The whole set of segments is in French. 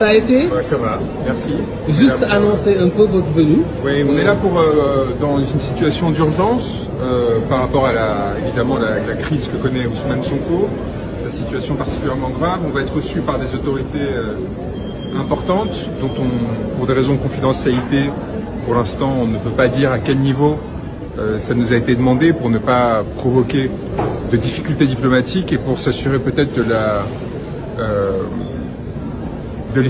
Ça a été? Ouais, ça va, merci. Juste annoncer un peu votre venue. Oui, on est là pour dans une situation d'urgence par rapport à évidemment la crise que connaît Ousmane Sonko, sa situation particulièrement grave. On va être reçu par des autorités importantes dont pour des raisons de confidentialité, pour l'instant, on ne peut pas dire à quel niveau ça nous a été demandé pour ne pas provoquer de difficultés diplomatiques et pour s'assurer peut-être de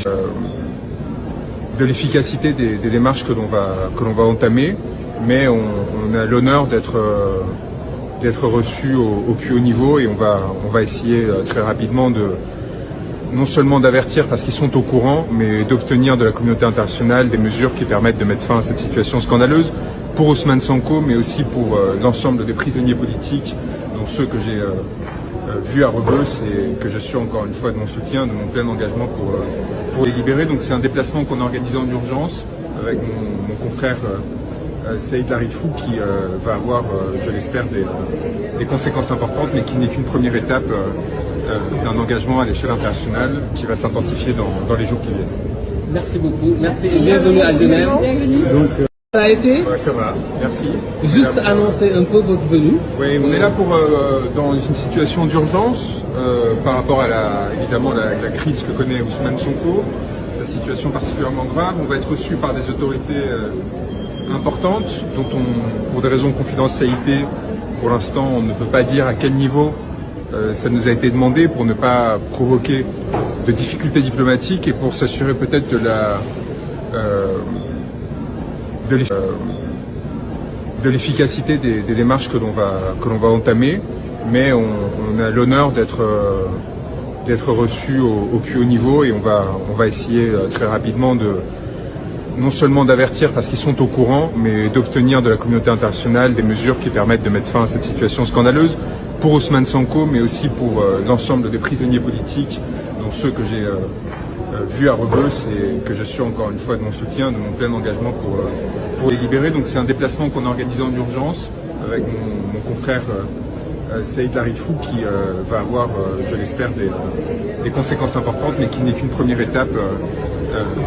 l'efficacité des démarches que l'on va entamer, mais on a l'honneur d'être reçu au plus haut niveau et on va essayer très rapidement non seulement d'avertir parce qu'ils sont au courant, mais d'obtenir de la communauté internationale des mesures qui permettent de mettre fin à cette situation scandaleuse pour Ousmane Sonko, mais aussi pour l'ensemble des prisonniers politiques, dont ceux que j'ai vus à Rebeuss et que je suis encore une fois de mon soutien, de mon plein engagement pour les libérer. Donc c'est un déplacement qu'on a organisé en urgence avec mon confrère Saïd Larifou qui va avoir, je l'espère, des conséquences importantes, mais qui n'est qu'une première étape d'un engagement à l'échelle internationale qui va s'intensifier dans les jours qui viennent. Merci beaucoup, merci et bienvenue à Genève. Donc, ça a été? Ouais, ça va, merci. Juste annoncer un peu votre venue. Oui, on est là pour dans une situation d'urgence par rapport à évidemment la crise que connaît Ousmane Sonko, sa situation particulièrement grave. On va être reçu par des autorités importantes dont pour des raisons de confidentialité, pour l'instant, on ne peut pas dire à quel niveau ça nous a été demandé pour ne pas provoquer de difficultés diplomatiques et pour s'assurer peut-être de l'efficacité des démarches que l'on va entamer, mais on a l'honneur d'être reçu au plus haut niveau et on va essayer très rapidement non seulement d'avertir parce qu'ils sont au courant, mais d'obtenir de la communauté internationale des mesures qui permettent de mettre fin à cette situation scandaleuse pour Ousmane Sonko, mais aussi pour l'ensemble des prisonniers politiques, dont ceux que j'ai vus à Rebeuss et que je suis encore une fois de mon soutien, de mon plein engagement pour les libérer. Donc c'est un déplacement qu'on a organisé en urgence avec mon confrère Saïd Larifou qui va avoir, je l'espère, des conséquences importantes, mais qui n'est qu'une première étape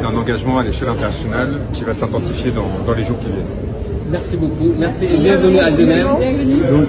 d'un engagement à l'échelle internationale qui va s'intensifier dans les jours qui viennent. Merci beaucoup, merci et bienvenue à Genève. Donc,